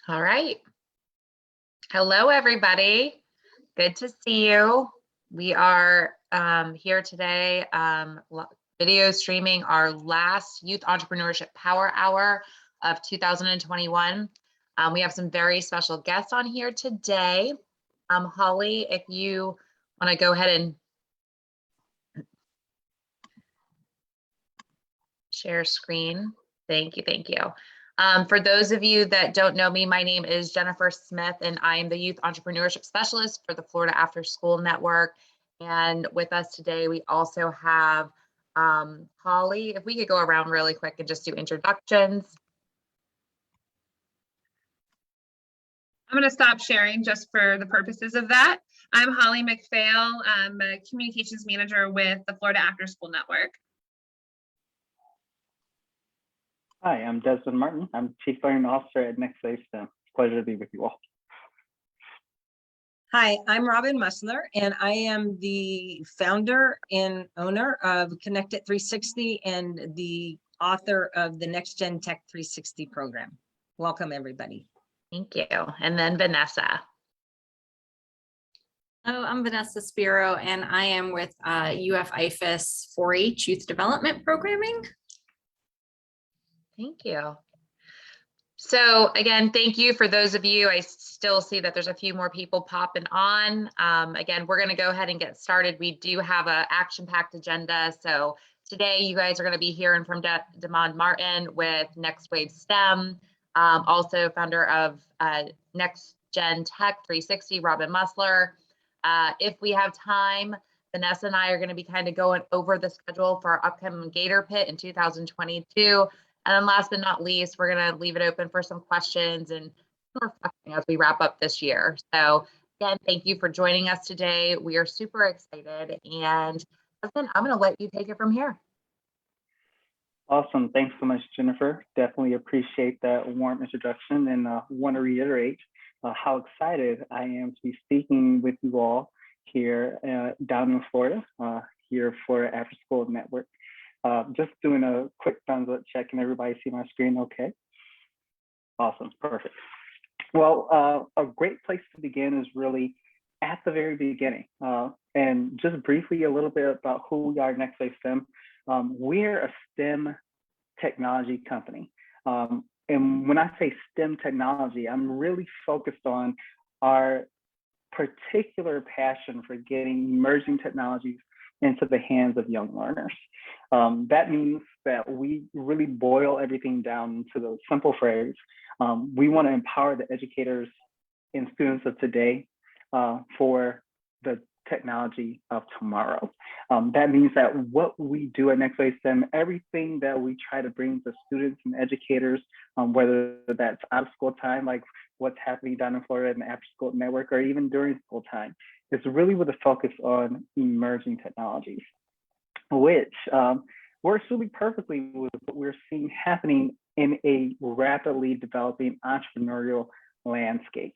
All right. Hello, everybody. Good to see you. We are here today video streaming our last Youth Entrepreneurship Power Hour of 2021. We have some very special guests on here today. Holly, if you want to go ahead and share screen. Thank you. Thank you. For those of you that don't know me, my name is Jennifer Smith, and I am the Youth Entrepreneurship Specialist for the Florida After School Network. And with us today, we also have Holly. If we could go around really quick and just do introductions. I'm going to stop sharing just for the purposes of that. I'm Holly McPhail. I'm a communications manager with the Florida After School Network. Hi, I'm Desmond Martin. I'm Chief Learning Officer at NextWave STEM. Pleasure to be with you all. Hi, I'm Robyn Mussler, and I am the founder and owner of Connect It 360 and the author of the Next Gen Tech 360 program. Welcome, everybody. Thank you. And then Vanessa. Hello, I'm Vanessa Spiro, and I am with UF IFAS 4-H Youth Development Programming. Thank you. So again, thank you for those of you. I still see that there's a few more people popping on. Again, we're going to go ahead and get started. We do have an action-packed agenda. So today you guys are going to be hearing from Desmond Martin with NextWave STEM, also founder of Next Gen Tech 360, Robyn Mussler. If we have time, Vanessa and I are going to be kind of going over the schedule for our upcoming Gator Pit in 2022. And then last but not least, we're going to leave it open for some questions and reflecting as we wrap up this year. So again, thank you for joining us today. We are super excited. And Desmond, I'm going to let you take it from here. Awesome. Thanks so much, Jennifer. Definitely appreciate that warm introduction, and want to reiterate how excited I am to be speaking with you all here down in Florida, here for After School Network. Just doing a quick thumbs up check. Can everybody see my screen okay? Awesome, perfect. Well, a great place to begin is really at the very beginning. And just briefly a little bit about who we are, NextWave STEM. We're a STEM technology company. And when I say STEM technology, I'm really focused on our particular passion for getting emerging technologies into the hands of young learners. That means that we really boil everything down to the simple phrase. We want to empower the educators and students of today for the technology of tomorrow. That means that what we do at NextWave STEM, everything that we try to bring to students and educators, whether that's out of school time, like what's happening down in Florida in the After School Network, or even during school time, it's really with a focus on emerging technologies, which works really perfectly with what we're seeing happening in a rapidly developing entrepreneurial landscape.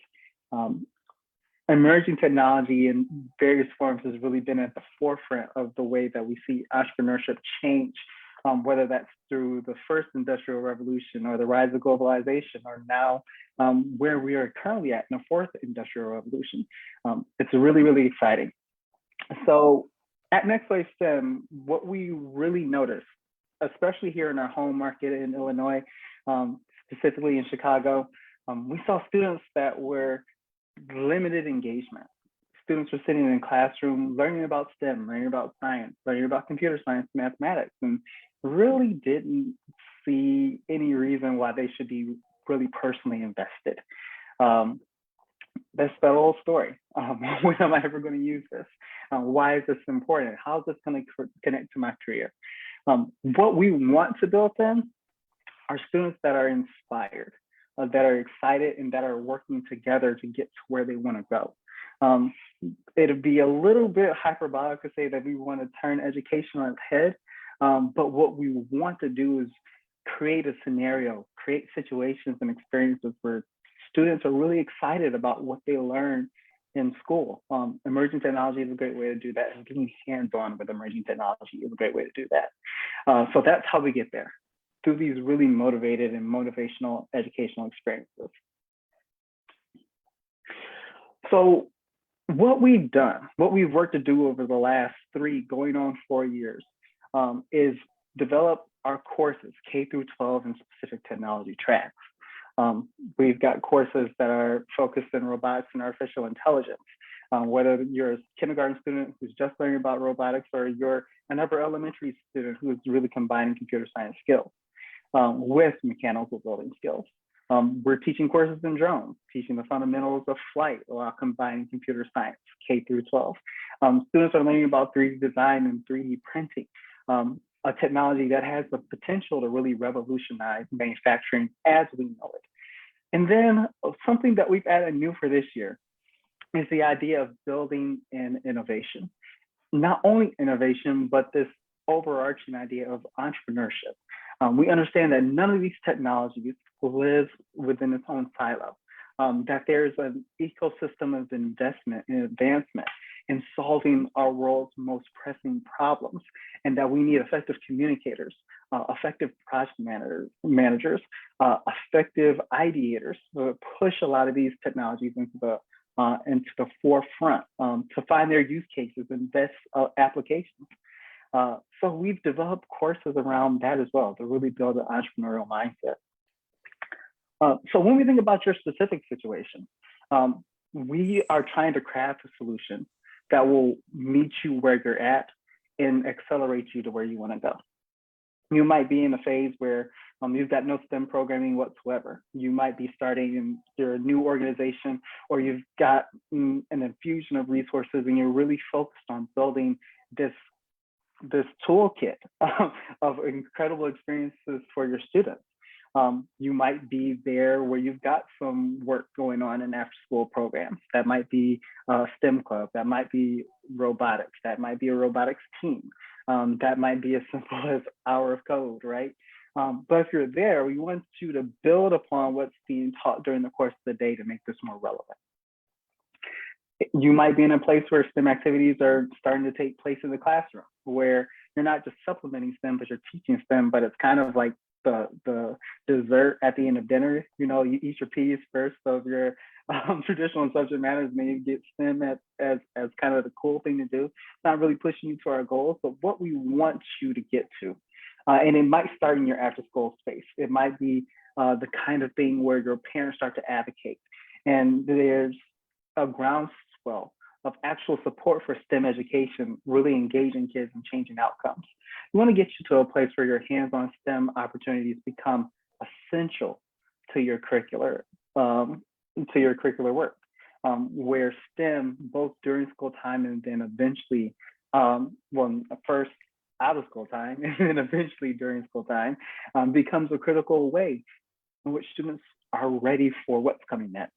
Emerging technology in various forms has really been at the forefront of the way that we see entrepreneurship change, whether that's through the first industrial revolution or the rise of globalization, or now where we are currently at in the fourth industrial revolution. It's really, really exciting. So at NextWave STEM, what we really noticed, especially here in our home market in Illinois, specifically in Chicago, we saw students that were limited engagement. Students were sitting in a classroom learning about STEM, learning about science, learning about computer science, mathematics, and really didn't see any reason why they should be really personally invested. That's that old story. When am I ever going to use this? Why is this important? How is this going to connect to my career? What we want to build then are students that are inspired, that are excited, and that are working together to get to where they want to go. It'd be a little bit hyperbolic to say that we want to turn education on its head, but what we want to do is create a scenario, create situations and experiences where students are really excited about what they learn in school. Emerging technology is a great way to do that, and getting hands-on with emerging technology is a great way to do that. So that's how we get there, through these really motivated and motivational educational experiences. So what we've done, what we've worked to do over the last 3 going on 4 years, is develop our courses, K through 12 in specific technology tracks. We've got courses that are focused in robotics and artificial intelligence. Whether you're a kindergarten student who's just learning about robotics, or you're an upper elementary student who's really combining computer science skills with mechanical building skills. We're teaching courses in drones, teaching the fundamentals of flight while combining computer science, K through 12. Students are learning about 3D design and 3D printing, a technology that has the potential to really revolutionize manufacturing as we know it. And then something that we've added new for this year is the idea of building in innovation. Not only innovation, but this overarching idea of entrepreneurship. We understand that none of these technologies lives within its own silo, that there's an ecosystem of investment and advancement in solving our world's most pressing problems, and that we need effective communicators, effective project managers, effective ideators to push a lot of these technologies into the forefront to find their use cases and best applications. So we've developed courses around that as well to really build an entrepreneurial mindset. So when we think about your specific situation, we are trying to craft a solution that will meet you where you're at and accelerate you to where you want to go. You might be in a phase where you've got no STEM programming whatsoever. You might be starting in your new organization, or you've got an infusion of resources and you're really focused on building this toolkit of incredible experiences for your students. You might be there where you've got some work going on in after-school programs. That might be a STEM club, that might be robotics, that might be a robotics team, that might be as simple as hour of code, right? But if you're there, we want you to build upon what's being taught during the course of the day to make this more relevant. You might be in a place where STEM activities are starting to take place in the classroom, where you're not just supplementing STEM, but you're teaching STEM, but it's kind of like the dessert at the end of dinner. You know, you eat your peas first of your traditional and subject matters, and then you get STEM as kind of the cool thing to do. It's not really pushing you to our goals, but what we want you to get to. And it might start in your after school space. It might be the kind of thing where your parents start to advocate, and there's a groundswell of actual support for STEM education, really engaging kids and changing outcomes. We want to get you to a place where your hands-on STEM opportunities become essential to your curricular work, where STEM, both during school time and then eventually, first out of school time and then eventually during school time, becomes a critical way in which students are ready for what's coming next.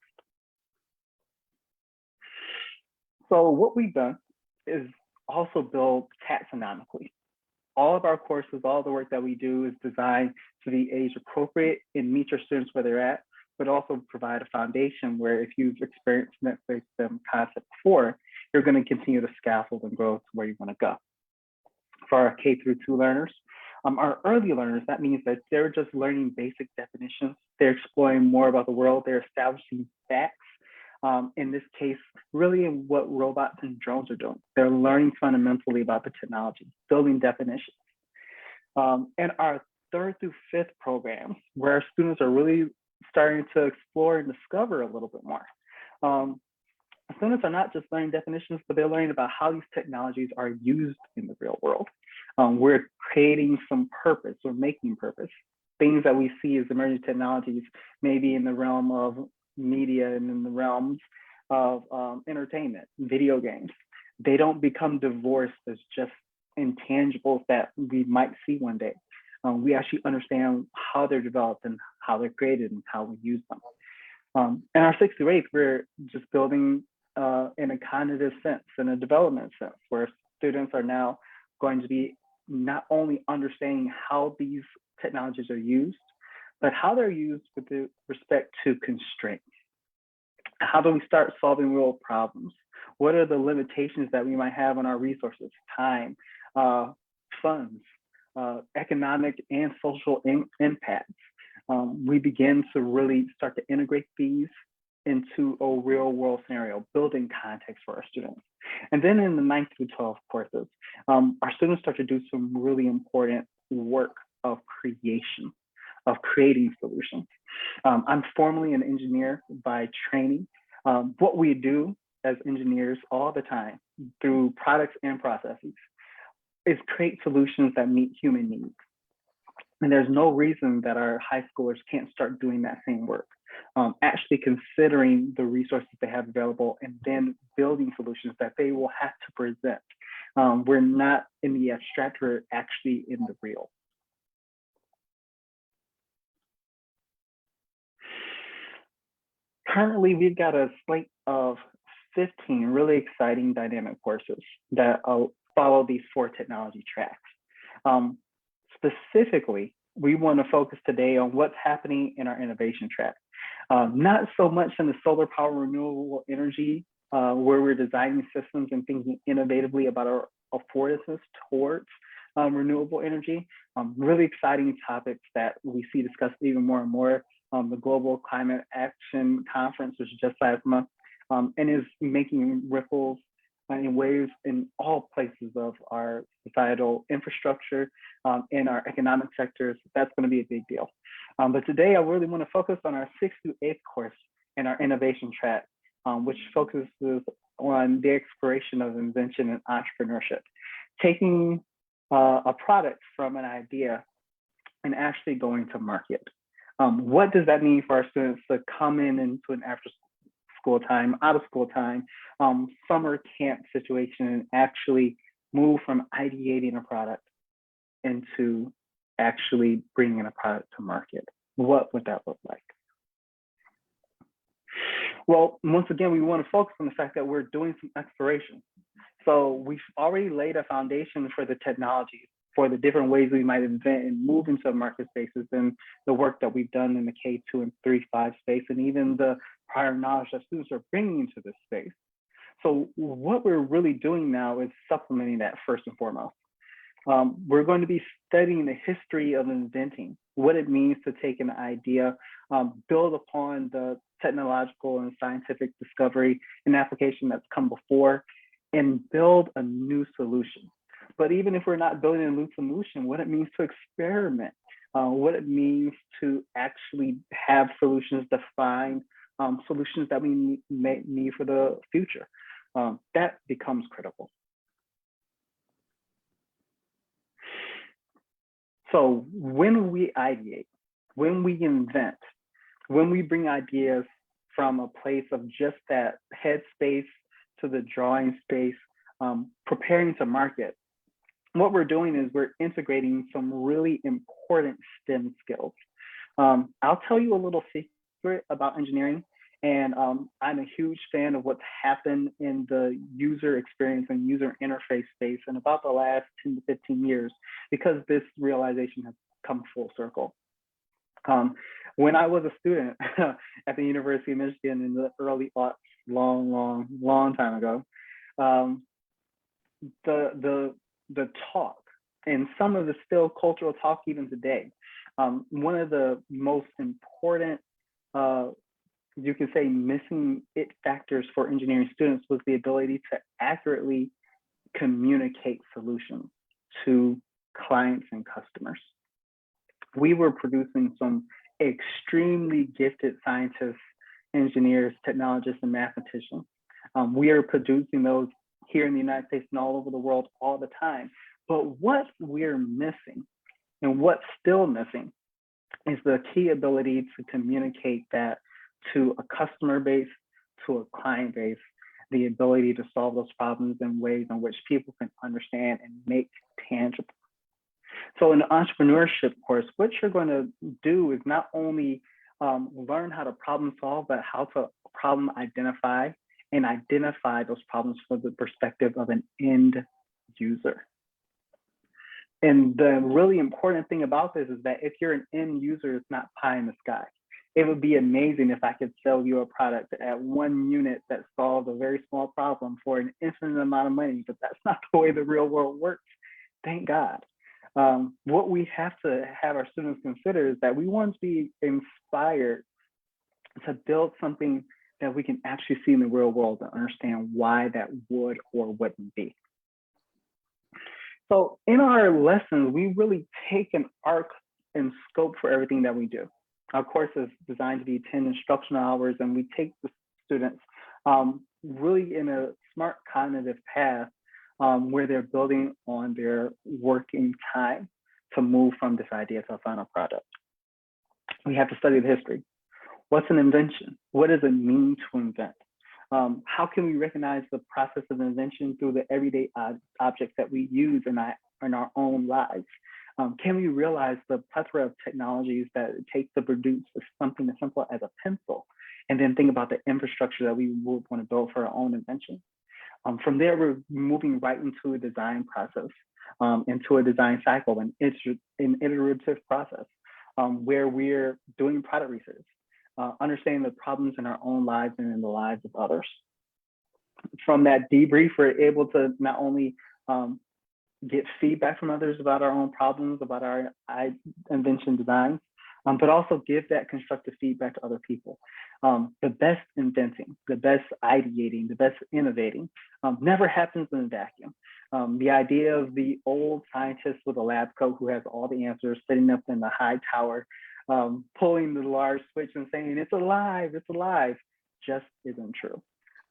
So what we've done is also build taxonomically. All of our courses, all the work that we do is designed to be age appropriate and meet your students where they're at, but also provide a foundation where if you've experienced NextWave STEM concept before, you're going to continue to scaffold and grow to where you want to go. For our K through 2 learners, our early learners, that means that they're just learning basic definitions. They're exploring more about the world. They're establishing facts. In this case, really in what robots and drones are doing. They're learning fundamentally about the technology, building definitions. And our 3rd through 5th programs, where our students are really starting to explore and discover a little bit more. Students are not just learning definitions, but they're learning about how these technologies are used in the real world. We're creating some purpose, or making purpose. Things that we see as emerging technologies, maybe in the realm of media and in the realms of entertainment, video games. They don't become divorced as just intangibles that we might see one day. We actually understand how they're developed and how they're created and how we use them. In our 6th through 8th, we're just building in a cognitive sense, in a development sense, where students are now going to be not only understanding how these technologies are used, but how they're used with respect to constraints. How do we start solving real problems? What are the limitations that we might have on our resources, time, funds, economic and social impacts? We begin to really start to integrate these into into a real world scenario, building context for our students. And then in the 9th through 12th courses, our students start to do some really important work of creation, of creating solutions. I'm formerly an engineer by training. What we do as engineers all the time through products and processes is create solutions that meet human needs. And there's no reason that our high schoolers can't start doing that same work, actually considering the resources they have available and then building solutions that they will have to present. We're not in the abstract, we're actually in the real. Currently, we've got a slate of 15 really exciting dynamic courses that follow these 4 technology tracks. Specifically, we want to focus today on what's happening in our innovation track. Not so much in the solar power renewable energy, where we're designing systems and thinking innovatively about our affordances towards renewable energy. Really exciting topics that we see discussed even more and more. The Global Climate Action Conference, which is just last month, and is making ripples in waves in all places of our societal infrastructure and our economic sectors. That's going to be a big deal. But today, I really want to focus on our 6th through 8th course in our innovation track, which focuses on the exploration of invention and entrepreneurship, taking a product from an idea and actually going to market. What does that mean for our students to come into an after school time, out of school time, summer camp situation, and actually move from ideating a product into actually bringing a product to market? What would that look like? Well, once again, we want to focus on the fact that we're doing some exploration. So we've already laid a foundation for the technology, for the different ways we might invent and move into market spaces, and the work that we've done in the K2 and 3-5 space, and even the prior knowledge that students are bringing into this space. So what we're really doing now is supplementing that first and foremost. We're going to be studying the history of inventing, what it means to take an idea, build upon the technological and scientific discovery and application that's come before, and build a new solution. But even if we're not building a new solution, what it means to experiment, what it means to actually have solutions defined, solutions that we may need for the future, that becomes critical. So when we ideate, when we invent, when we bring ideas from a place of just that headspace to the drawing space, preparing to market, what we're doing is we're integrating some really important STEM skills. I'll tell you a little secret about engineering, and I'm a huge fan of what's happened in the user experience and user interface space in about the last 10 to 15 years, because this realization has come full circle. When I was a student at the University of Michigan in the early aughts, long time ago, the talk, and some of the still cultural talk even today, one of the most important, you can say, missing it factors for engineering students was the ability to accurately communicate solutions to clients and customers. We were producing some extremely gifted scientists, engineers, technologists, and mathematicians. We are producing those here in the United States and all over the world all the time. But what we're missing, and what's still missing, is the key ability to communicate that to a customer base, to a client base, the ability to solve those problems in ways in which people can understand and make tangible. So in the entrepreneurship course, what you're going to do is not only learn how to problem solve, but how to problem identify and identify those problems from the perspective of an end user. And the really important thing about this is that if you're an end user, it's not pie in the sky. It would be amazing if I could sell you a product at 1 unit that solves a very small problem for an infinite amount of money, but that's not the way the real world works, thank God. What we have to have our students consider is that we want to be inspired to build something that we can actually see in the real world and understand why that would or wouldn't be. So in our lessons, we really take an arc and scope for everything that we do. Our course is designed to be 10 instructional hours, and we take the students really in a smart cognitive path where they're building on their working time to move from this idea to a final product. We have to study the history. What's an invention? What does it mean to invent? How can we recognize the process of invention through the everyday objects that we use in our own lives? Can we realize the plethora of technologies that it takes to produce something as simple as a pencil, and then think about the infrastructure that we would want to build for our own invention? From there, we're moving right into a design process, into a design cycle, an iterative process where we're doing product research, understanding the problems in our own lives and in the lives of others. From that debrief, we're able to not only get feedback from others about our own problems, about our invention designs, but also give that constructive feedback to other people. The best inventing, the best ideating, the best innovating never happens in a vacuum. The idea of the old scientist with a lab coat who has all the answers, sitting up in the high tower, pulling the large switch and saying, it's alive, just isn't true.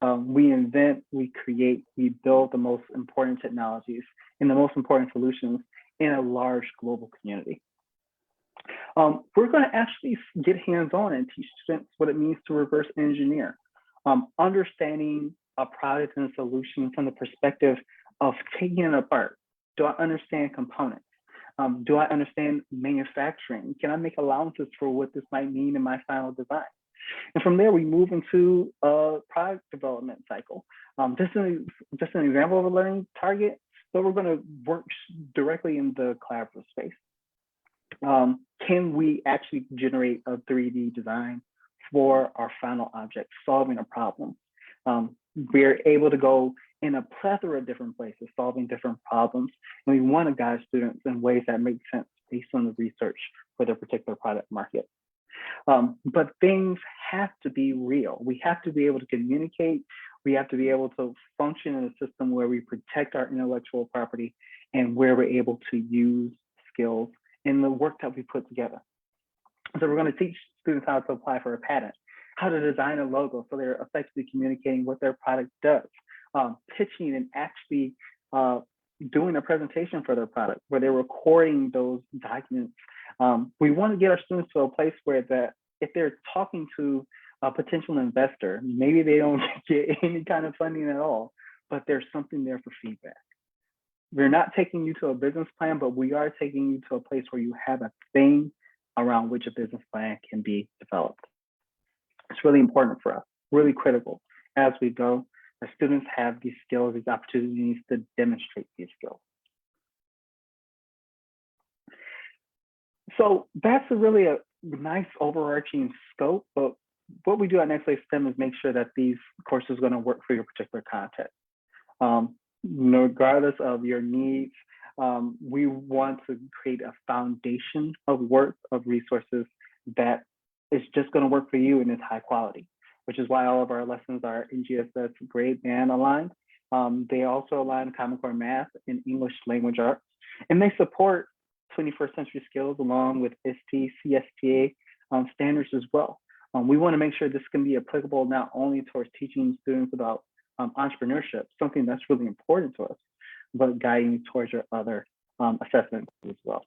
We invent, we create, we build the most important technologies and the most important solutions in a large global community. We're going to actually get hands-on and teach students what it means to reverse engineer, understanding a product and a solution from the perspective of taking it apart. Do I understand components? Do I understand manufacturing? Can I make allowances for what this might mean in my final design? And from there, we move into a product development cycle. This is just an example of a learning target, but we're going to work directly in the collaborative space. Can we actually generate a 3D design for our final object, solving a problem? We're able to go in a plethora of different places, solving different problems, and we want to guide students in ways that make sense based on the research for their particular product market. But things have to be real. We have to be able to communicate. We have to be able to function in a system where we protect our intellectual property and where we're able to use skills in the work that we put together. So we're going to teach students how to apply for a patent, how to design a logo so they're effectively communicating what their product does, pitching and actually doing a presentation for their product where they're recording those documents. We want to get our students to a place where that if they're talking to a potential investor, maybe they don't get any kind of funding at all, but there's something there for feedback. We're not taking you to a business plan, but we are taking you to a place where you have a thing around which a business plan can be developed. It's really important for us, really critical as we go. Our students have these skills, these opportunities to demonstrate these skills. So that's really a nice overarching scope, but what we do at NextWave STEM is make sure that these courses are going to work for your particular context. Regardless of your needs, we want to create a foundation of work, of resources that is just going to work for you and is high quality, which is why all of our lessons are NGSS grade band aligned. They also align Common Core Math and English Language Arts, and they support 21st century skills along with ST, CSTA standards as well. We want to make sure this can be applicable not only towards teaching students about entrepreneurship, something that's really important to us, but guiding towards your other assessments as well.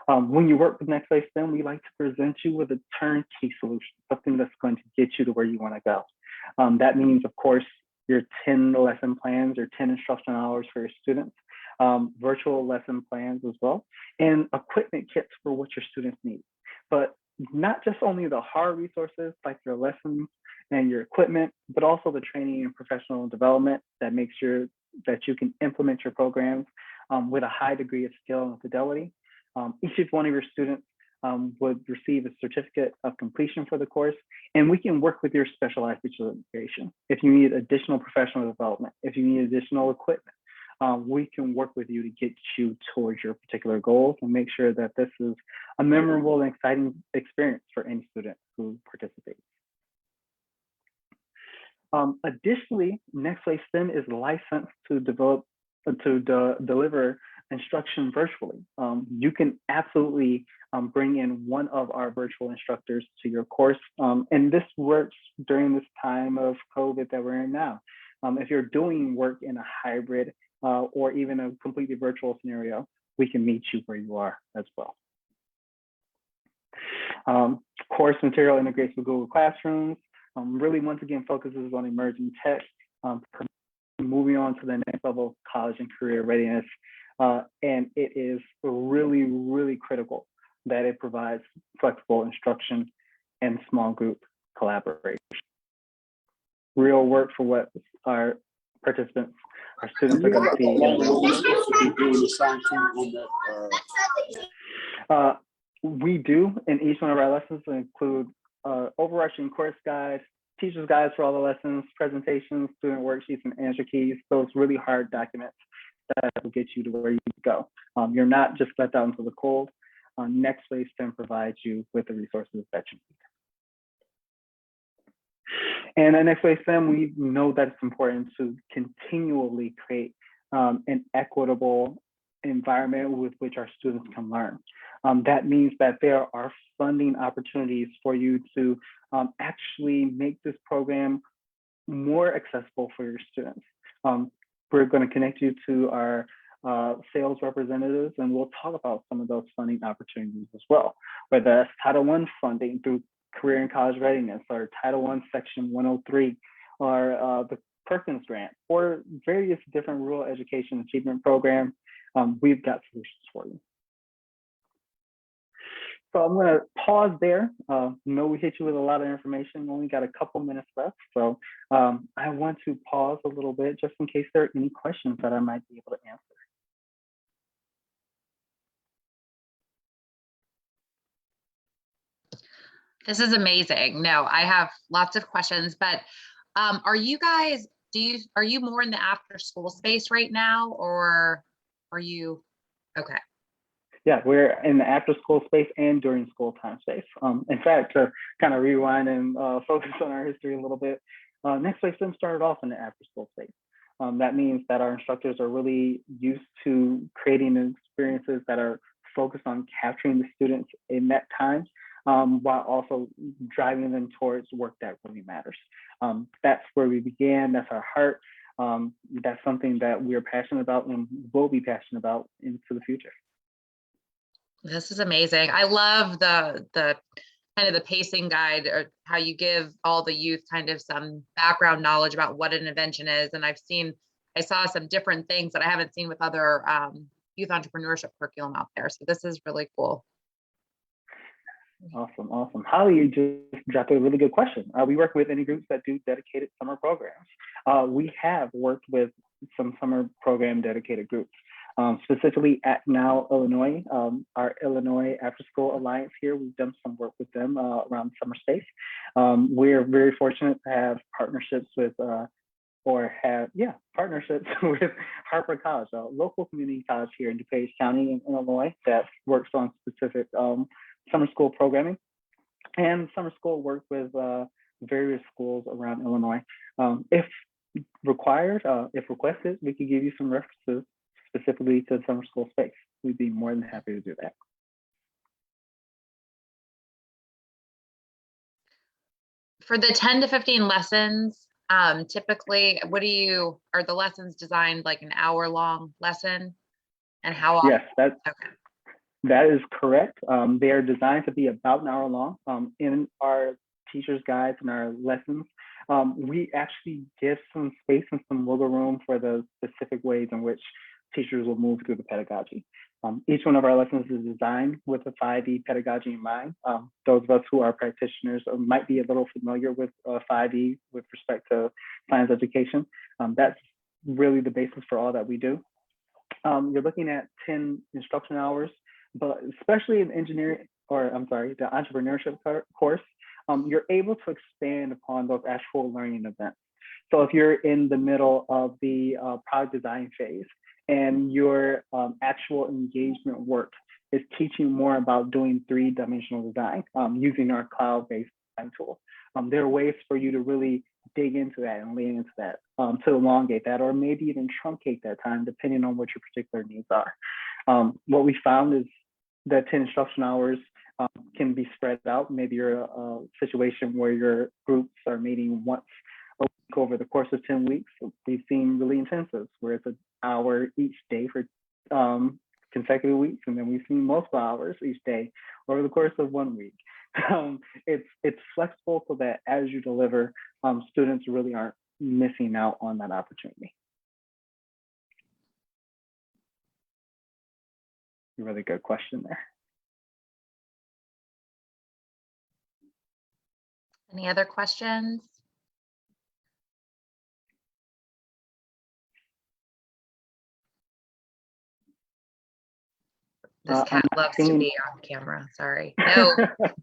When you work with NextWave STEM, we like to present you with a turnkey solution, something that's going to get you to where you want to go. That means, of course, your 10 lesson plans, your 10 instructional hours for your students, virtual lesson plans as well, and equipment kits for what your students need. But not just only the hard resources like your lessons and your equipment, but also the training and professional development that makes sure that you can implement your programs with a high degree of skill and fidelity. Each one of your students would receive a certificate of completion for the course, and we can work with your specialized teacher education. If you need additional professional development, if you need additional equipment, we can work with you to get you towards your particular goals and make sure that this is a memorable and exciting experience for any student who participates. Additionally, NextWave STEM is licensed to deliver instruction virtually. You can absolutely bring in one of our virtual instructors to your course. And this works during this time of COVID that we're in now. If you're doing work in a hybrid or even a completely virtual scenario, we can meet you where you are as well. Course material integrates with Google Classrooms. Really, once again, focuses on emerging tech, moving on to the next level of college and career readiness. And it is really, really critical that it provides flexible instruction and small group collaboration. Real work for what our participants, our students are going to see. We do, in each one of our lessons, include overarching course guides, teacher's guides for all the lessons, presentations, student worksheets, and answer keys. Those really hard documents that will get you to where you need to go. You're not just left out into the cold. NextWave STEM provides you with the resources that you need. And at NextWave STEM, we know that it's important to continually create an equitable environment with which our students can learn. That means that there are funding opportunities for you to actually make this program more accessible for your students. We're going to connect you to our sales representatives, and we'll talk about some of those funding opportunities as well, whether that's Title I funding through Career and College Readiness, or Title I Section 103, or the Perkins Grant, or various different rural education achievement programs. We've got solutions for you. So I'm going to pause there. Know we hit you with a lot of information. We only got a couple minutes left. So I want to pause a little bit just in case there are any questions that I might be able to answer. This is amazing. No, I have lots of questions, but are you guys, are you more in the after school space right now, or are you, okay. Yeah, we're in the after school space and during school time space. In fact, to kind of rewind and focus on our history a little bit, NextWave STEM started off in the after school space. That means that our instructors are really used to creating experiences that are focused on capturing the students in that time, while also driving them towards work that really matters. That's where we began. That's our heart. That's something that we're passionate about and will be passionate about into the future. This is amazing. I love the kind of the pacing guide, or how you give all the youth kind of some background knowledge about what an invention is. And I saw some different things that I haven't seen with other youth entrepreneurship curriculum out there. So this is really cool. Awesome, awesome. Holly, you just dropped a really good question. We work with any groups that do dedicated summer programs. We have worked with some summer program dedicated groups. Specifically at Now Illinois, our Illinois After School Alliance here, we've done some work with them around summer space. We're very fortunate to have partnerships with, partnerships with Harper College, a local community college here in DuPage County in Illinois that works on specific summer school programming. And summer school work with various schools around Illinois. If required, if requested, we could give you some references specifically to the summer school space. We'd be more than happy to do that. For the 10 to 15 lessons, typically, are the lessons designed like an hour-long lesson? And how often? Yes, that is correct. They are designed to be about an hour long. In our teacher's guides and our lessons, we actually give some space and some wiggle room for the specific ways in which teachers will move through the pedagogy. Each one of our lessons is designed with a 5E pedagogy in mind. Those of us who are practitioners might be a little familiar with 5E with respect to science education. That's really the basis for all that we do. You're looking at 10 instruction hours, but especially in engineering, the entrepreneurship course, you're able to expand upon those actual learning events. So if you're in the middle of the product design phase, and your actual engagement work is teaching more about doing 3-dimensional design using our cloud-based design tool. There are ways for you to really dig into that and lean into that to elongate that, or maybe even truncate that time, depending on what your particular needs are. What we found is that 10 instruction hours can be spread out. Maybe you're a situation where your groups are meeting once a week over the course of 10 weeks. We've seen really intensives where it's an hour each day for consecutive weeks, and then we've seen multiple hours each day over the course of 1 week. It's flexible so that as you deliver, students really aren't missing out on that opportunity. A really good question there. Any other questions? This cat loves to be on camera. Sorry. No,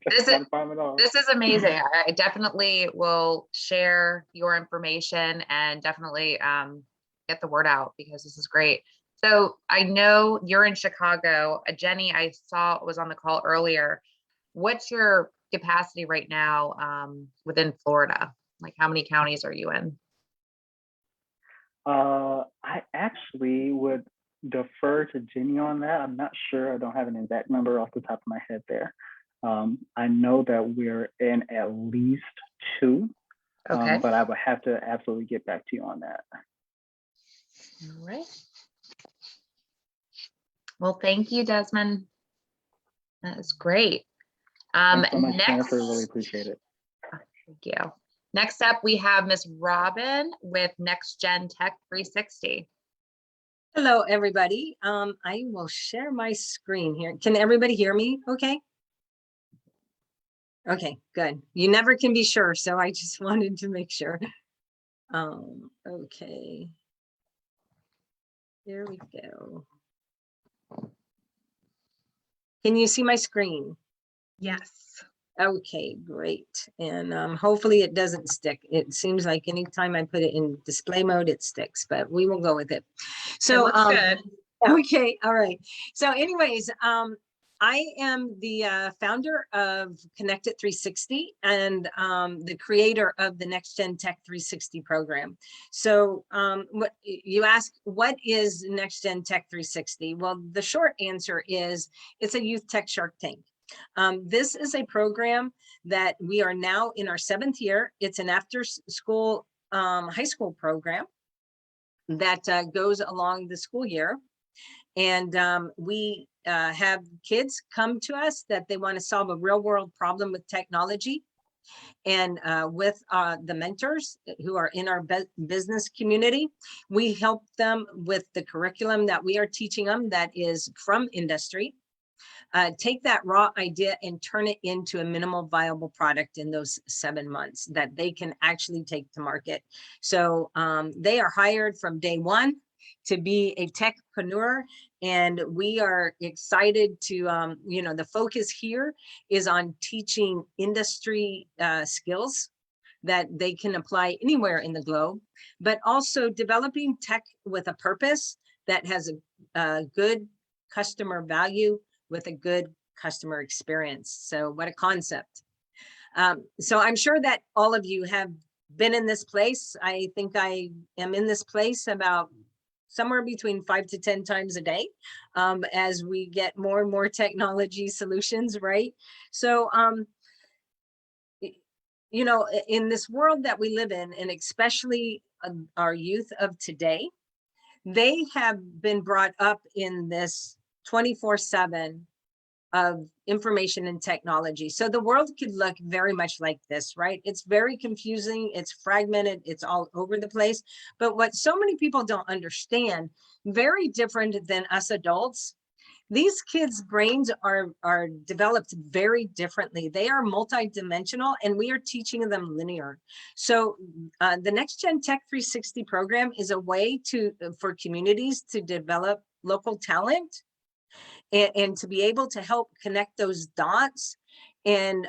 this is amazing. I definitely will share your information and definitely get the word out because this is great. So I know you're in Chicago. Jenny, I saw was on the call earlier. What's your capacity right now within Florida? Like how many counties are you in? I actually would defer to Jenny on that. I'm not sure. I don't have an exact number off the top of my head there. I know that we're in at least 2, Okay. but I would have to absolutely get back to you on that. All right. Well, thank you, Desmond. That is great. Thanks so much, Next, Jennifer. Really appreciate it. thank you. Next up, we have Ms. Robyn with Next Gen Tech 360. Hello, everybody. I will share my screen here. Can everybody hear me? Okay. Okay, good. You never can be sure, so I just wanted to make sure. Okay. Here we go. Can you see my screen? Yes. Okay, great. And hopefully it doesn't stick. It seems like anytime I put it in display mode, it sticks, but we will go with it. So, It looks good. okay, all right. So anyways, I am the founder of Connect It 360 and the creator of the Next Gen Tech 360 program. So what you ask, what is Next Gen Tech 360? Well, the short answer is it's a youth tech Shark Tank. This is a program that we are now in our 7th year. It's an after school high school program that goes along the school year. And we have kids come to us that they want to solve a real world problem with technology. And with the mentors who are in our business community, we help them with the curriculum that we are teaching them that is from industry. Take that raw idea and turn it into a minimal viable product in those 7 months that they can actually take to market. So they are hired from day one to be a techpreneur, and we are excited to, you know, the focus here is on teaching industry skills that they can apply anywhere in the globe, but also developing tech with a purpose that has a good customer value with a good customer experience. So what a concept. So I'm sure that all of you have been in this place. I think I am in this place about somewhere between 5 to 10 times a day as we get more and more technology solutions, right? So, you know, in this world that we live in, and especially our youth of today, they have been brought up in this 24/7 of information and technology. So the world could look very much like this, right? It's very confusing, it's fragmented, it's all over the place. But what so many people don't understand, very different than us adults, these kids' brains are developed very differently. They are multidimensional, and we are teaching them linear. So the Next Gen Tech 360 program is a way for communities to develop local talent and to be able to help connect those dots and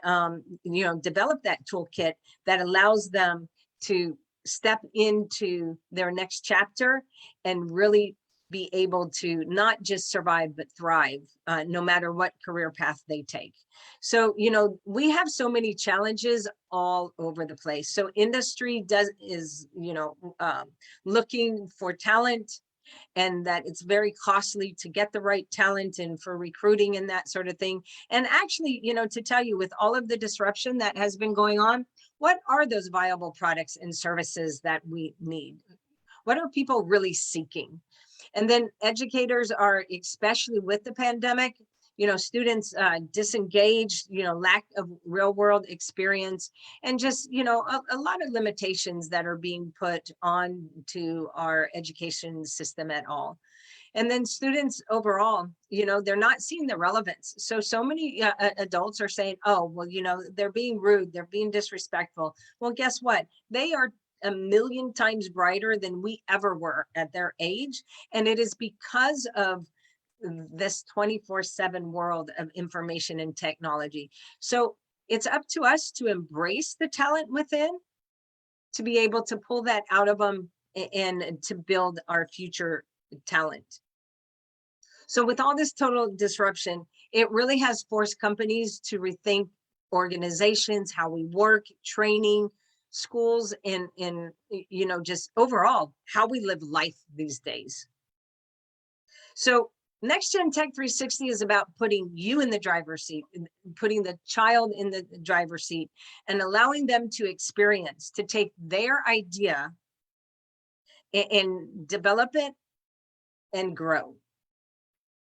you know, develop that toolkit that allows them to step into their next chapter and really be able to not just survive, but thrive, no matter what career path they take. So, we have so many challenges all over the place. So industry is looking for talent, and that it's very costly to get the right talent and for recruiting and that sort of thing. And actually, to tell you, with all of the disruption that has been going on, what are those viable products and services that we need? What are people really seeking? And then educators are, especially with the pandemic, students disengaged, lack of real world experience, and just, a lot of limitations that are being put on to our education system at all. And then students overall, they're not seeing the relevance. So many adults are saying, oh, well, they're being rude, they're being disrespectful. Well, guess what? They are a million times brighter than we ever were at their age. And it is because of this 24/7 world of information and technology. So it's up to us to embrace the talent within, to be able to pull that out of them and to build our future talent. So with all this total disruption, it really has forced companies to rethink organizations, how we work, training, schools, and just overall how we live life these days. So Next Gen Tech 360 is about putting you in the driver's seat, putting the child in the driver's seat, and allowing them to experience, to take their idea and develop it and grow.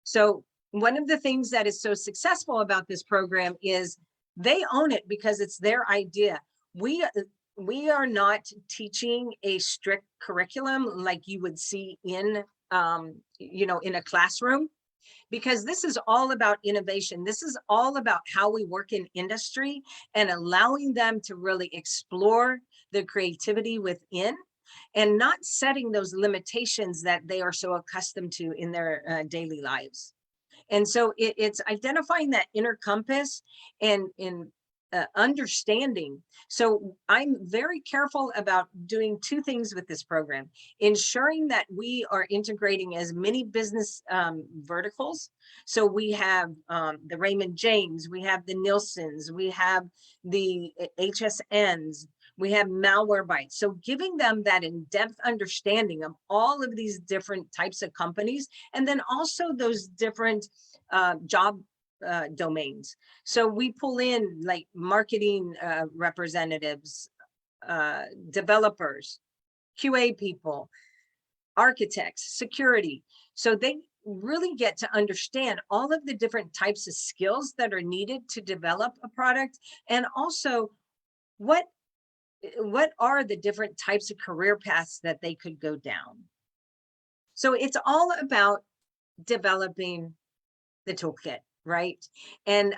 So one of the things that is so successful about this program is they own it because it's their idea. We are not teaching a strict curriculum like you would see in in a classroom, because this is all about innovation. This is all about how we work in industry and allowing them to really explore the creativity within and not setting those limitations that they are so accustomed to in their daily lives. And so it's identifying that inner compass and understanding. So I'm very careful about doing two things with this program: ensuring that we are integrating as many business verticals. So we have the Raymond James, we have the Nielsen's, we have the HSNs, we have Malwarebytes. So giving them that in-depth understanding of all of these different types of companies, and then also those different job domains. So we pull in like marketing representatives, developers, QA people, architects, security. So they really get to understand all of the different types of skills that are needed to develop a product, and also what are the different types of career paths that they could go down. So it's all about developing the toolkit, right? And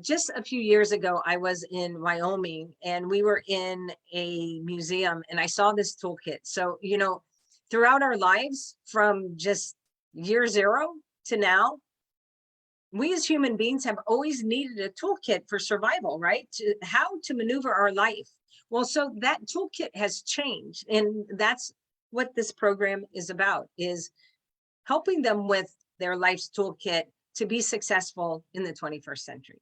just a few years ago, I was in Wyoming and we were in a museum and I saw this toolkit. So, throughout our lives, from just year zero to now, we as human beings have always needed a toolkit for survival, right? How to maneuver our life. Well, so that toolkit has changed, and that's what this program is about, is helping them with their life's toolkit to be successful in the 21st century.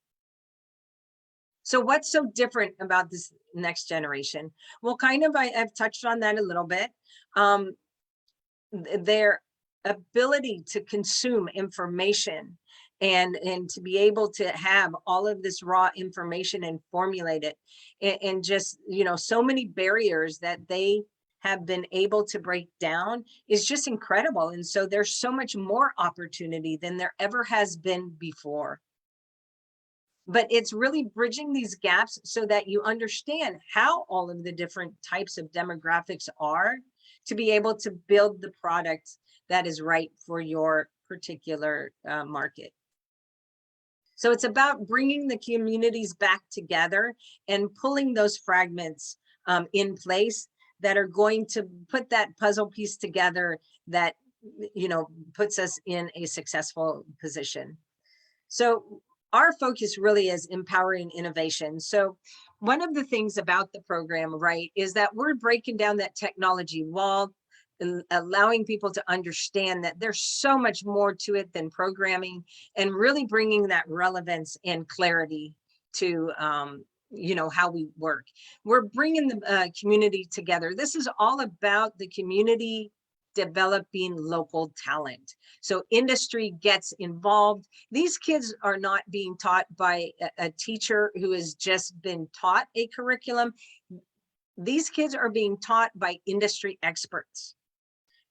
So what's so different about this next generation? Well, I've touched on that a little bit. Their ability to consume information and to be able to have all of this raw information and formulate it, and just, so many barriers that they have been able to break down is just incredible. And so there's so much more opportunity than there ever has been before. But it's really bridging these gaps so that you understand how all of the different types of demographics are, to be able to build the product that is right for your particular market. So it's about bringing the communities back together and pulling those fragments in place that are going to put that puzzle piece together that, puts us in a successful position. So our focus really is empowering innovation. So one of the things about the program, right, is that we're breaking down that technology wall, allowing people to understand that there's so much more to it than programming, and really bringing that relevance and clarity to how we work. We're bringing the community together. This is all about the community developing local talent. So industry gets involved. These kids are not being taught by a teacher who has just been taught a curriculum. These kids are being taught by industry experts.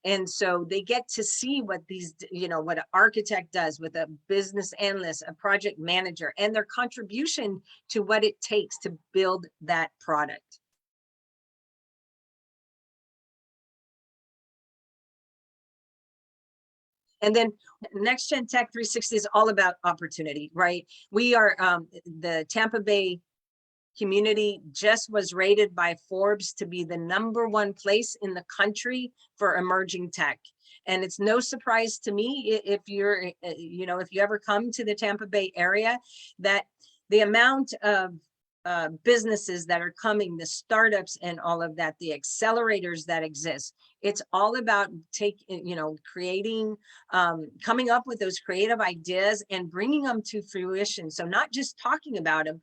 And so they get to see what these, what an architect does with a business analyst, a project manager, and their contribution to what it takes to build that product. And then Next Gen Tech 360 is all about opportunity, right? We are the Tampa Bay community just was rated by Forbes to be the #1 place in the country for emerging tech. And it's no surprise to me if you're, if you ever come to the Tampa Bay area, that the amount of businesses that are coming, the startups and all of that, the accelerators that exist, it's all about creating, coming up with those creative ideas and bringing them to fruition. So not just talking about them,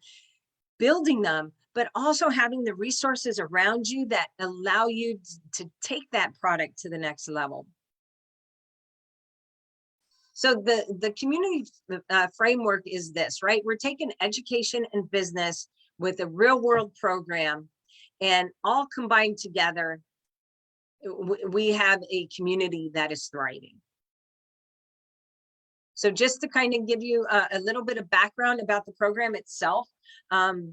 building them, but also having the resources around you that allow you to take that product to the next level. So the community framework is this, right? We're taking education and business with a real world program, and all combined together, we have a community that is thriving. So just to kind of give you a little bit of background about the program itself,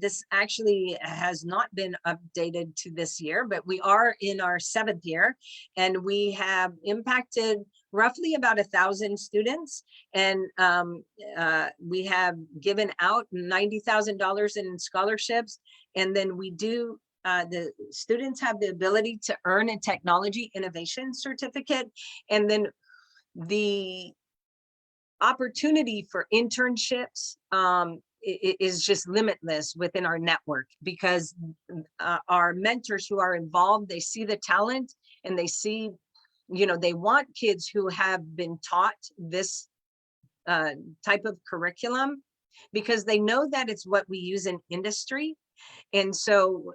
this actually has not been updated to this year, but we are in our 7th year, and we have impacted roughly about 1,000 students, and we have given out $90,000 in scholarships. And then we do, the students have the ability to earn a technology innovation certificate, and then the opportunity for internships is just limitless within our network, because our mentors who are involved, they see the talent, and they see, they want kids who have been taught this type of curriculum, because they know that it's what we use in industry. And so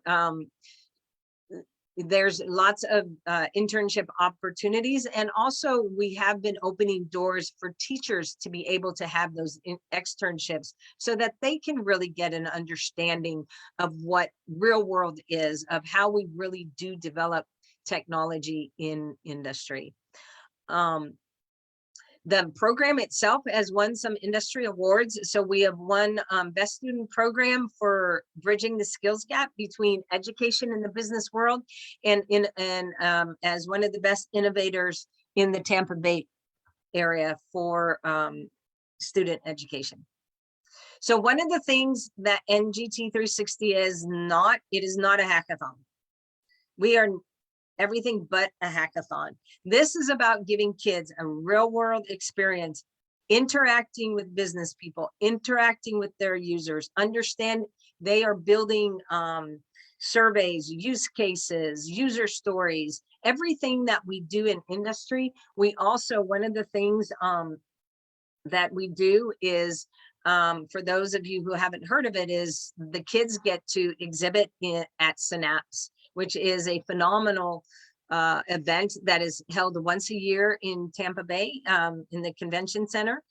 there's lots of internship opportunities, and also we have been opening doors for teachers to be able to have those externships, so that they can really get an understanding of what real world is, of how we really do develop technology in industry. The program itself has won some industry awards. So we have won Best Student Program for bridging the skills gap between education and the business world, and as one of the best innovators in the Tampa Bay area for student education. So one of the things that NGT 360 is not, it is not a hackathon. We are everything but a hackathon. This is about giving kids a real world experience, interacting with business people, interacting with their users, understand they are building surveys, use cases, user stories, everything that we do in industry. We also, one of the things that we do is, for those of you who haven't heard of it, is the kids get to exhibit at Synapse, which is a phenomenal event that is held once a year in Tampa Bay, in the convention center.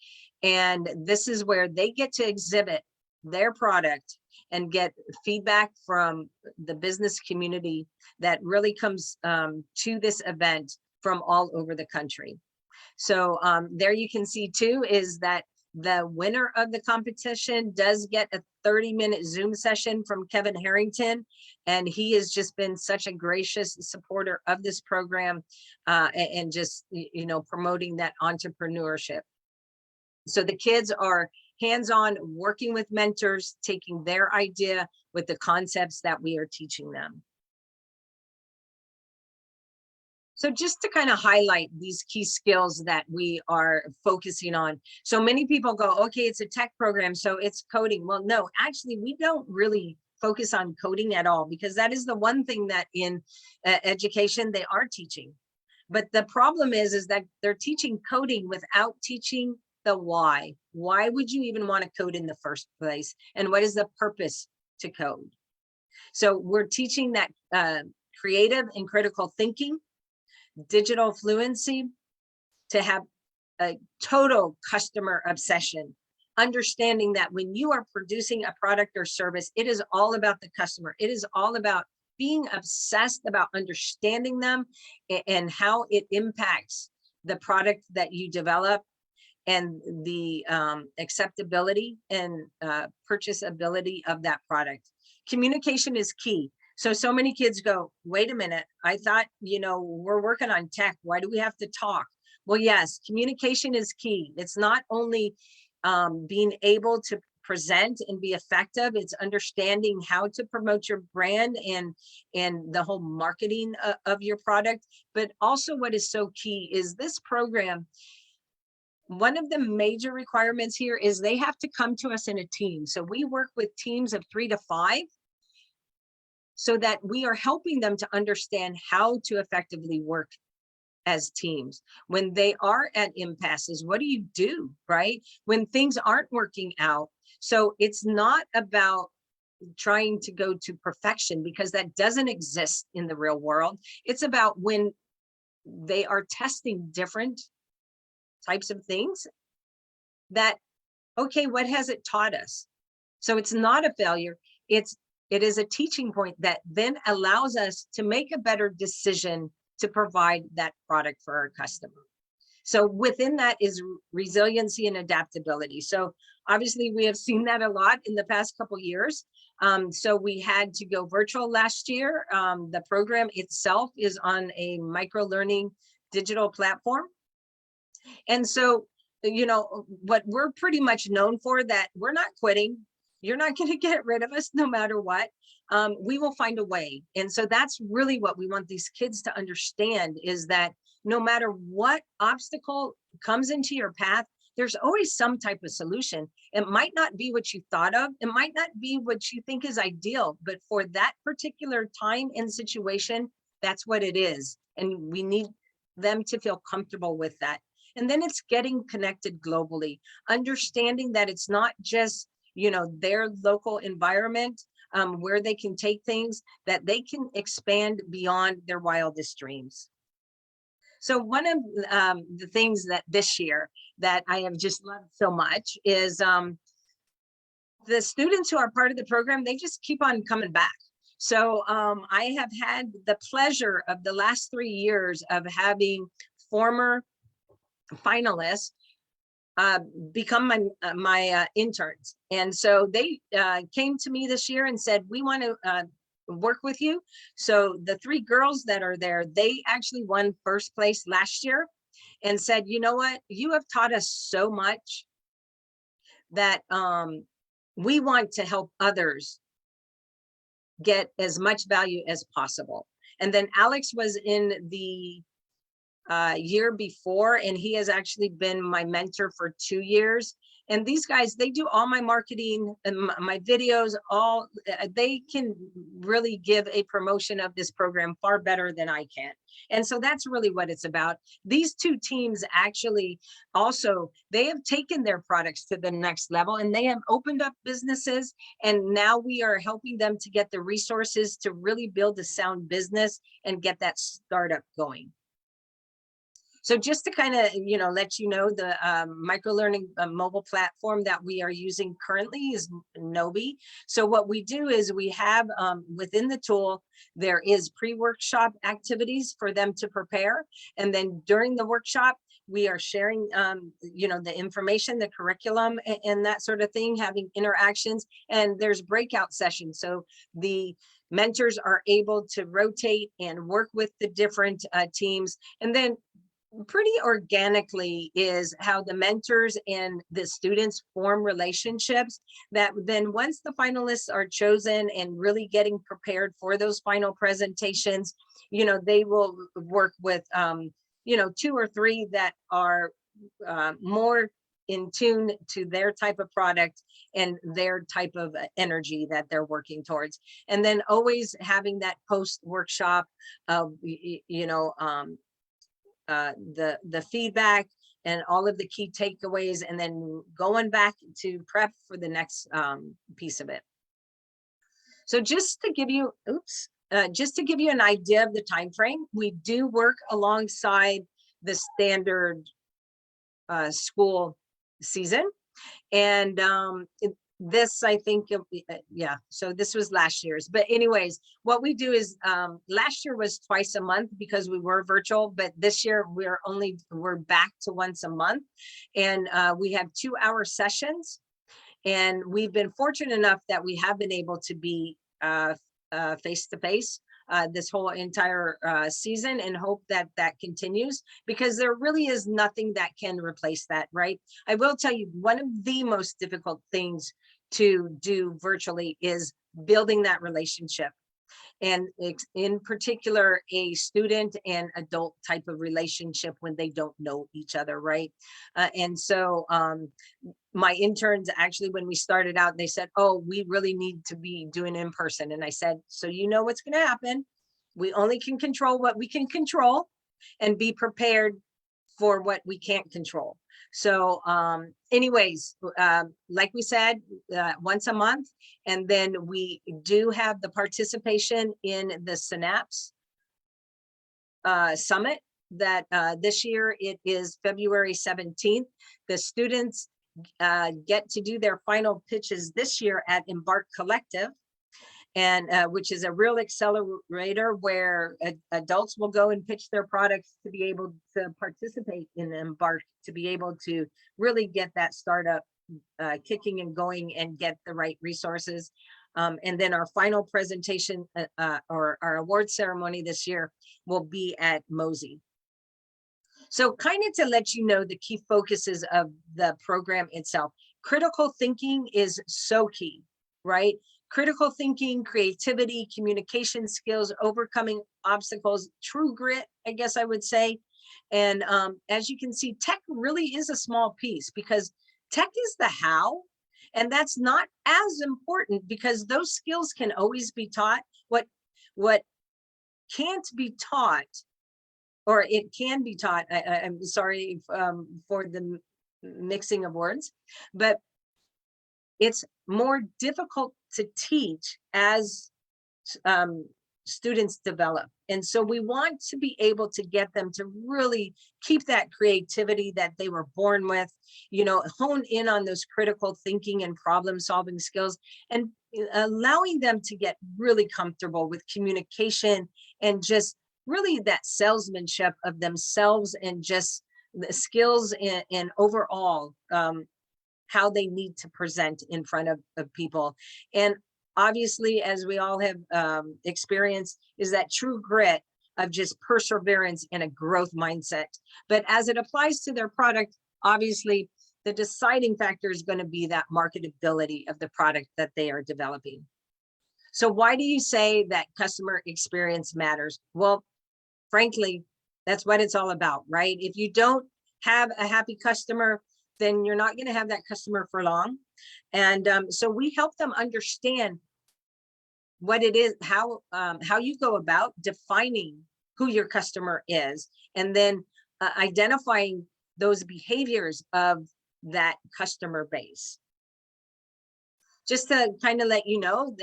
And this is where they get to exhibit their product and get feedback from the business community that really comes to this event from all over the country. So there you can see too, is that the winner of the competition does get a 30-minute Zoom session from Kevin Harrington, and he has just been such a gracious supporter of this program and just, promoting that entrepreneurship. So the kids are hands-on, working with mentors, taking their idea with the concepts that we are teaching them. So just to kind of highlight these key skills that we are focusing on. So many people go, okay, it's a tech program, so it's coding. Well, no, actually, we don't really focus on coding at all, because that is the one thing that in education they are teaching. But the problem is that they're teaching coding without teaching the why. Why would you even want to code in the first place? And what is the purpose to code? So we're teaching that creative and critical thinking, digital fluency, to have a total customer obsession, understanding that when you are producing a product or service, it is all about the customer. It is all about being obsessed about understanding them and how it impacts the product that you develop and the acceptability and purchasability of that product. Communication is key. So many kids go, wait a minute, I thought, we're working on tech. Why do we have to talk? Well, yes, communication is key. It's not only being able to present and be effective, it's understanding how to promote your brand and the whole marketing of your product. But also what is so key is this program, one of the major requirements here is they have to come to us in a team. So we work with teams of 3 to 5 so that we are helping them to understand how to effectively work as teams. When they are at impasses, what do you do, right? When things aren't working out. So it's not about trying to go to perfection because that doesn't exist in the real world. It's about when they are testing different types of things that, okay, what has it taught us? So it's not a failure. It is a teaching point that then allows us to make a better decision to provide that product for our customer. So within that is resiliency and adaptability. So obviously we have seen that a lot in the past couple of years. So we had to go virtual last year. The program itself is on a micro-learning digital platform. And so, what we're pretty much known for, that we're not quitting. You're not going to get rid of us no matter what. We will find a way. And so that's really what we want these kids to understand, is that no matter what obstacle comes into your path, there's always some type of solution. It might not be what you thought of. It might not be what you think is ideal, but for that particular time and situation, that's what it is. And we need them to feel comfortable with that. And then it's getting connected globally, understanding that it's not just, their local environment where they can take things, that they can expand beyond their wildest dreams. So one of the things that this year that I have just loved so much is the students who are part of the program, they just keep on coming back. So I have had the pleasure of the last 3 years of having former finalists become my interns. And so they came to me this year and said, we want to work with you. So the 3 girls that are there, they actually won first place last year and said, you know what, you have taught us so much that we want to help others get as much value as possible. And then Alex was in the year before, and he has actually been my mentor for 2 years. And these guys, they do all my marketing and my videos, they can really give a promotion of this program far better than I can. And so that's really what it's about. These 2 teams actually also, they have taken their products to the next level and they have opened up businesses. And now we are helping them to get the resources to really build a sound business and get that startup going. So just to kind of, let you know, the micro-learning mobile platform that we are using currently is Nobi. So what we do is we have within the tool, there is pre-workshop activities for them to prepare. And then during the workshop, we are sharing, the information, the curriculum and that sort of thing, having interactions, and there's breakout sessions. So the mentors are able to rotate and work with the different teams. And then pretty organically is how the mentors and the students form relationships that then once the finalists are chosen and really getting prepared for those final presentations, they will work with, 2 or 3 that are more in tune to their type of product and their type of energy that they're working towards. And then always having that post workshop of, the feedback and all of the key takeaways, and then going back to prep for the next piece of it. So just to give you, just to give you an idea of the time frame, we do work alongside the standard school season, and this, I think, yeah, so this was last year's. But anyways, what we do is last year was twice a month because we were virtual, but this year we're back to once a month, and we have 2-hour sessions. And we've been fortunate enough that we have been able to be face-to-face this whole entire season, and hope that that continues, because there really is nothing that can replace that, right? I will tell you, one of the most difficult things to do virtually is building that relationship. And in particular, a student and adult type of relationship when they don't know each other, right? And so my interns, actually, when we started out, they said, oh, we really need to be doing in person. And I said, so you know what's going to happen. We only can control what we can control, and be prepared for what we can't control. So anyways, like we said, once a month, and then we do have the participation in the Synapse Summit that this year it is February 17th. The students get to do their final pitches this year at Embark Collective, and which is a real accelerator where adults will go and pitch their products to be able to participate in Embark, to be able to really get that startup kicking and going and get the right resources. And then our final presentation or our award ceremony this year will be at Mosey. So kind of to let you know the key focuses of the program itself. Critical thinking is so key, right? Critical thinking, creativity, communication skills, overcoming obstacles, true grit, I guess I would say. And as you can see, tech really is a small piece, because tech is the how, and that's not as important, because those skills can always be taught. What can't be taught, or it can be taught, I'm sorry for the mixing of words, but it's more difficult to teach as students develop. And so we want to be able to get them to really keep that creativity that they were born with, you know, hone in on those critical thinking and problem solving skills, and allowing them to get really comfortable with communication and just really that salesmanship of themselves, and just the skills and overall how they need to present in front of people. And obviously, as we all have experienced, is that true grit of just perseverance and a growth mindset. But as it applies to their product, obviously, the deciding factor is going to be that marketability of the product that they are developing. So why do you say that customer experience matters? Well, frankly, that's what it's all about, right? If you don't have a happy customer, then you're not going to have that customer for long. And so we help them understand what it is, how you go about defining who your customer is, and then identifying those behaviors of that customer base. Just to kind of let you know,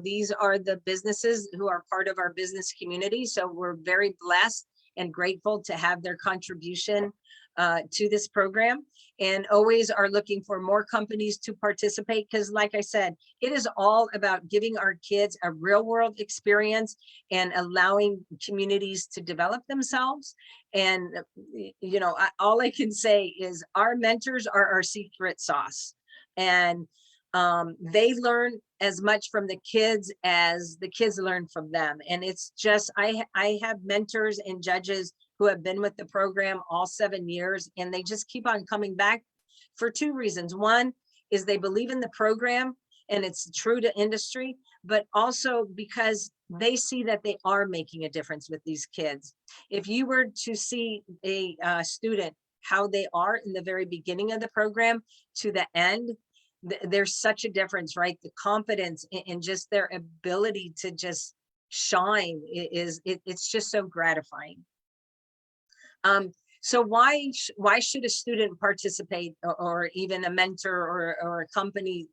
these are the businesses who are part of our business community. So we're very blessed and grateful to have their contribution to this program, and always are looking for more companies to participate, because like I said, it is all about giving our kids a real world experience and allowing communities to develop themselves. And all I can say is our mentors are our secret sauce, and they learn as much from the kids as the kids learn from them. And it's just, I have mentors and judges who have been with the program all 7 years, and they just keep on coming back for 2 reasons. One is they believe in the program and it's true to industry, but also because they see that they are making a difference with these kids. If you were to see a student, how they are in the very beginning of the program to the end, there's such a difference, right? The confidence and just their ability to just shine it's just so gratifying. So why should a student participate, or even a mentor or a company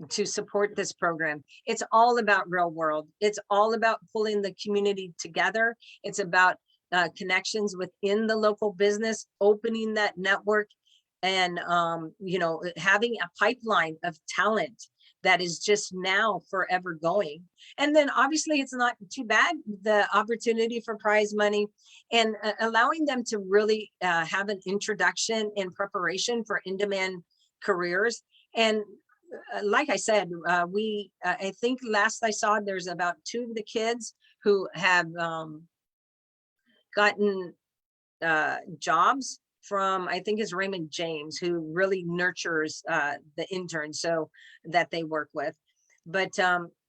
to support this program? It's all about real world. It's all about pulling the community together. It's about connections within the local business, opening that network, and you know, having a pipeline of talent that is just now forever going. And then obviously it's not too bad, the opportunity for prize money, and allowing them to really have an introduction in preparation for in-demand careers. And like I said, I think last I saw, there's about 2 of the kids who have gotten jobs from, I think it's Raymond James, who really nurtures the interns so that they work with. But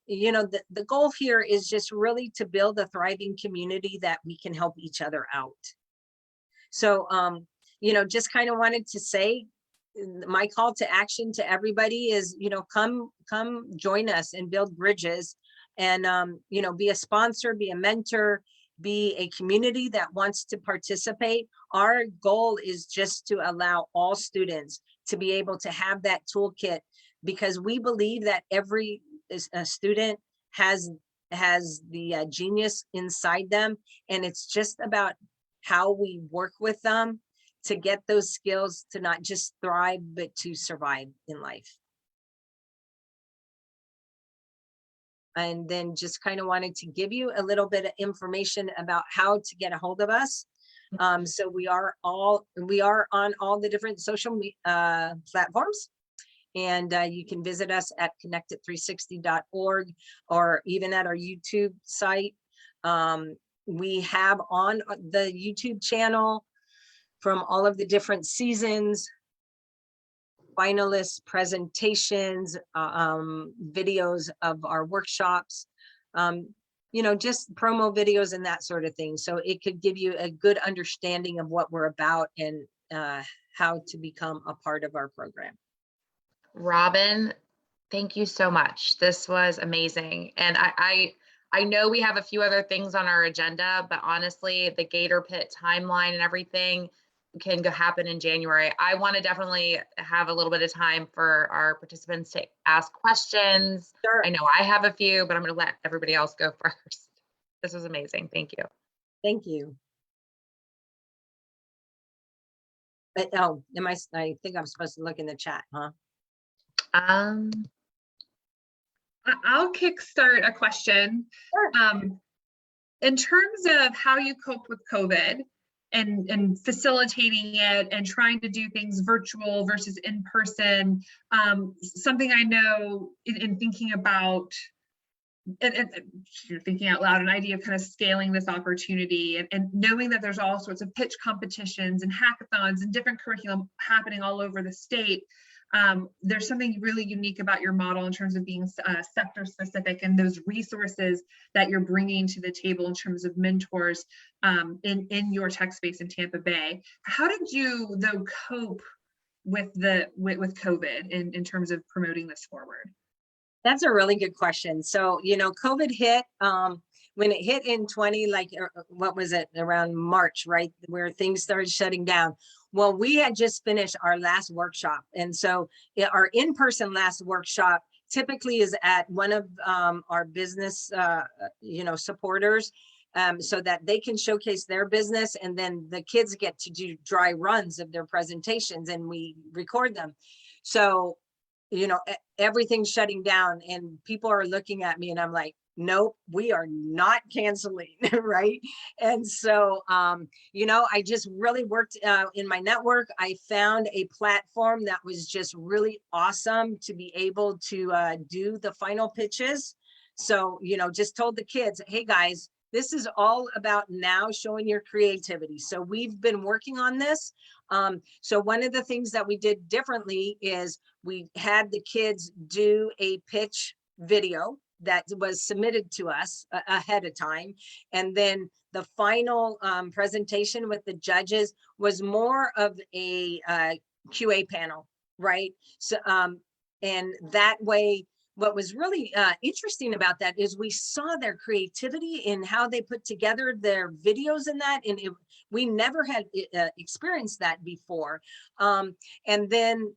you know, the goal here is just really to build a thriving community that we can help each other out. So you know, just kind of wanted to say, my call to action to everybody is, you know, come join us and build bridges, and you know, be a sponsor, be a mentor, be a community that wants to participate. Our goal is just to allow all students to be able to have that toolkit, because we believe that every student has the genius inside them, and it's just about how we work with them to get those skills to not just thrive, but to survive in life. And then just kind of wanted to give you a little bit of information about how to get a hold of us. So we are on all the different social platforms, and you can visit us at connected360.org, or even at our YouTube site. We have on the YouTube channel from all of the different seasons, finalists, presentations, videos of our workshops, you know, just promo videos and that sort of thing. So it could give you a good understanding of what we're about and how to become a part of our program. Robyn, thank you so much. This was amazing. And I know we have a few other things on our agenda, but honestly, the Gator Pit timeline and everything can go happen in January. I want to definitely have a little bit of time for our participants to ask questions. Sure. I know I have a few, but I'm going to let everybody else go first. This was amazing. Thank you. Thank you. But oh, I think I'm supposed to look in the chat, huh? I'll kickstart a question. Sure. In terms of how you cope with COVID and facilitating it and trying to do things virtual versus in person, something I know in thinking about, and you're thinking out loud, an idea of kind of scaling this opportunity, and knowing that there's all sorts of pitch competitions and hackathons and different curriculum happening all over the state. There's something really unique about your model in terms of being sector specific, and those resources that you're bringing to the table in terms of mentors in your tech space in Tampa Bay. How did you though cope with COVID in terms of promoting this forward? That's a really good question. So, you know, COVID hit, when it hit in 20, like, what was it, around March, right? Where things started shutting down. Well, we had just finished our last workshop. And so our in-person last workshop typically is at one of our business, you know, supporters, so that they can showcase their business. And then the kids get to do dry runs of their presentations and we record them. So, you know, everything's shutting down and people are looking at me and I'm like, nope, we are not canceling, right? And so, you know, I just really worked in my network. I found a platform that was just really awesome to be able to do the final pitches. So, you know, just told the kids, hey guys, this is all about now showing your creativity. So we've been working on this. So one of the things that we did differently is we had the kids do a pitch video that was submitted to us ahead of time. And then the final presentation with the judges was more of a QA panel, right? So, and that way what was really interesting about that is we saw their creativity in how they put together their videos in that, and we never had experienced that before. And then,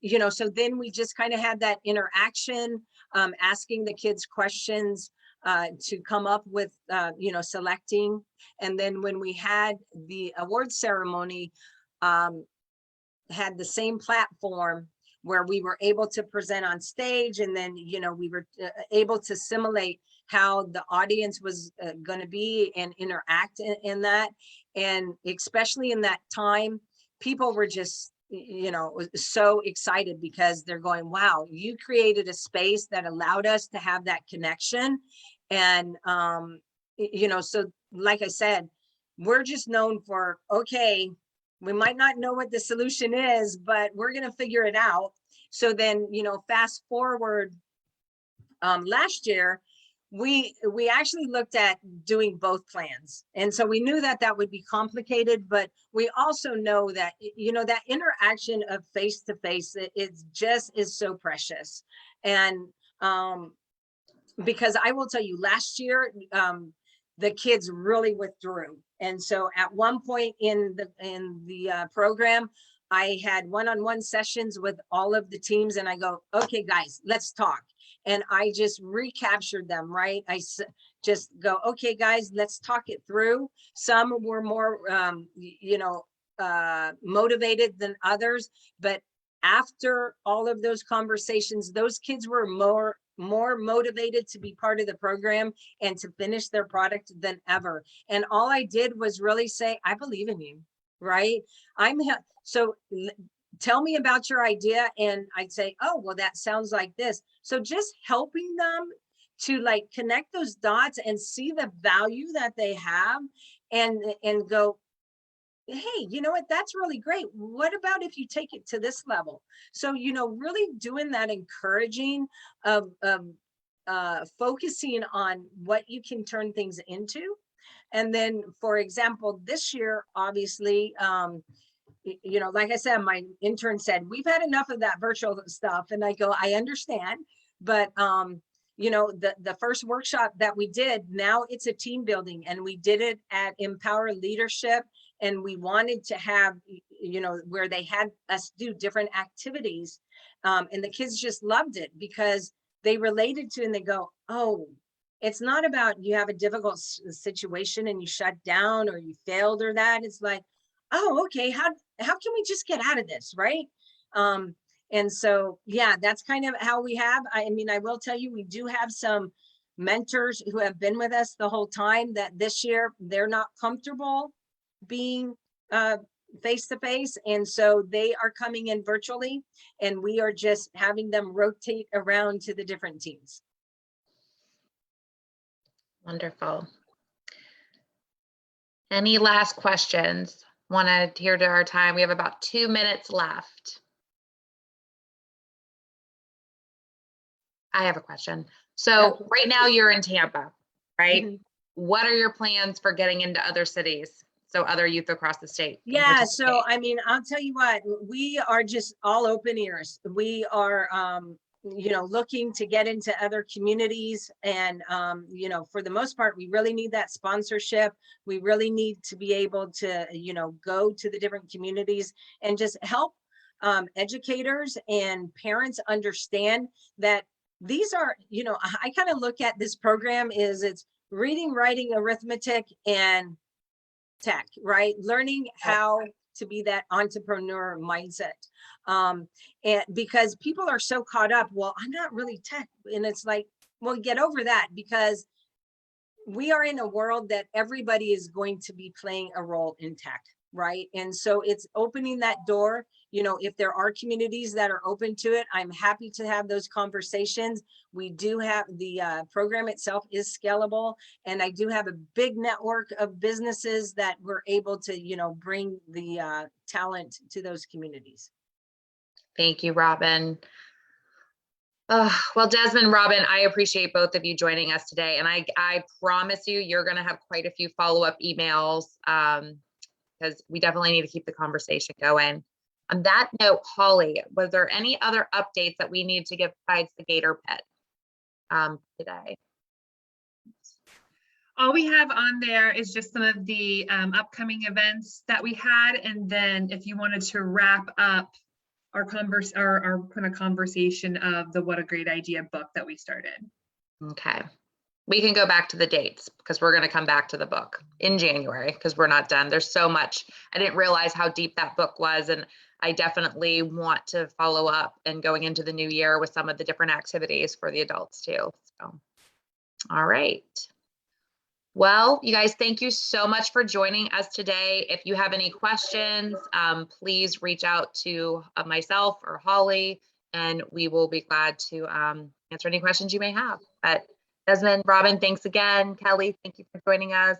you know, so then we just kind of had that interaction, asking the kids questions to come up with, you know, selecting. And then when we had the award ceremony, had the same platform where we were able to present on stage, and then, you know, we were able to simulate how the audience was going to be and interact in that. And especially in that time, people were just, you know, so excited because they're going, wow, you created a space that allowed us to have that connection. And, you know, so like I said, we're just known for, okay, we might not know what the solution is, but we're going to figure it out. So then, you know, fast forward, last year, we actually looked at doing both plans. And so we knew that that would be complicated, but we also know that, you know, that interaction of face to face, it just is so precious. And because I will tell you, last year, the kids really withdrew. And so at one point in the program, I had one-on-one sessions with all of the teams, and I go, okay, guys, let's talk. And I just recaptured them, right? I just go, okay, guys, let's talk it through. Some were more, you know, motivated than others, but after all of those conversations, those kids were more motivated to be part of the program and to finish their product than ever. And all I did was really say, I believe in you, right? So tell me about your idea. And I'd say, oh, well, that sounds like this. So just helping them to like connect those dots and see the value that they have, and go, hey, you know what, that's really great. What about if you take it to this level? So, you know, really doing that encouraging of focusing on what you can turn things into. And then, for example, this year, obviously, you know, like I said, my intern said, we've had enough of that virtual stuff. And I go, I understand, but you know, the first workshop that we did, now it's a team building, and we did it at Empower Leadership. And we wanted to have, you know, where they had us do different activities. And the kids just loved it because they related to, and they go, oh, it's not about you have a difficult situation and you shut down or you failed or that. It's like, oh, okay, how can we just get out of this, right? And so, yeah, that's kind of how we have. I mean, I will tell you, we do have some mentors who have been with us the whole time that this year they're not comfortable being face to face, and so they are coming in virtually, and we are just having them rotate around to the different teams. Wonderful. Any last questions? Want to adhere to our time? We have about 2 minutes left. I have a question. So right now you're in Tampa, right? Mm-hmm. What are your plans for getting into other cities, so other youth across the state? Yeah, so I mean, I'll tell you what, we are just all open ears. We are, you know, looking to get into other communities, and you know, for the most part, we really need that sponsorship. We really need to be able to, you know, go to the different communities and just help educators and parents understand that these are, you know, I kind of look at this program is it's reading, writing, arithmetic, and tech, right? Learning how to be that entrepreneur mindset. And because people are so caught up, well, I'm not really tech. And it's like, well, get over that, because we are in a world that everybody is going to be playing a role in tech, right? And so it's opening that door. You know, if there are communities that are open to it, I'm happy to have those conversations. We do have the program itself is scalable, and I do have a big network of businesses that we're able to, you know, bring the talent to those communities. Thank you, Robyn. Well, Desmond, Robyn, I appreciate both of you joining us today. And I promise you, you're going to have quite a few follow-up emails, because we definitely need to keep the conversation going. On that note, Holly, was there any other updates that we need to give besides the Gator Pit today? All we have on there is just some of the upcoming events that we had. And then if you wanted to wrap up our kind of conversation of the What a Great Idea book that we started. Okay. We can go back to the dates because we're going to come back to the book in January because we're not done. There's so much. I didn't realize how deep that book was. And I definitely want to follow up and going into the new year with some of the different activities for the adults too. So, all right. Well, you guys, thank you so much for joining us today. If you have any questions, please reach out to myself or Holly, and we will be glad to answer any questions you may have. But Desmond, Robyn, thanks again. Kelly, thank you for joining us.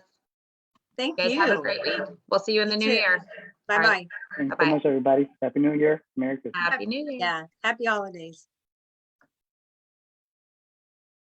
Thank You guys have a you. great week. We'll see you in the new too. year. Bye-bye. Thanks so Bye-bye. much, everybody. Happy New Year. Merry Christmas. Happy New Year. Yeah, happy holidays.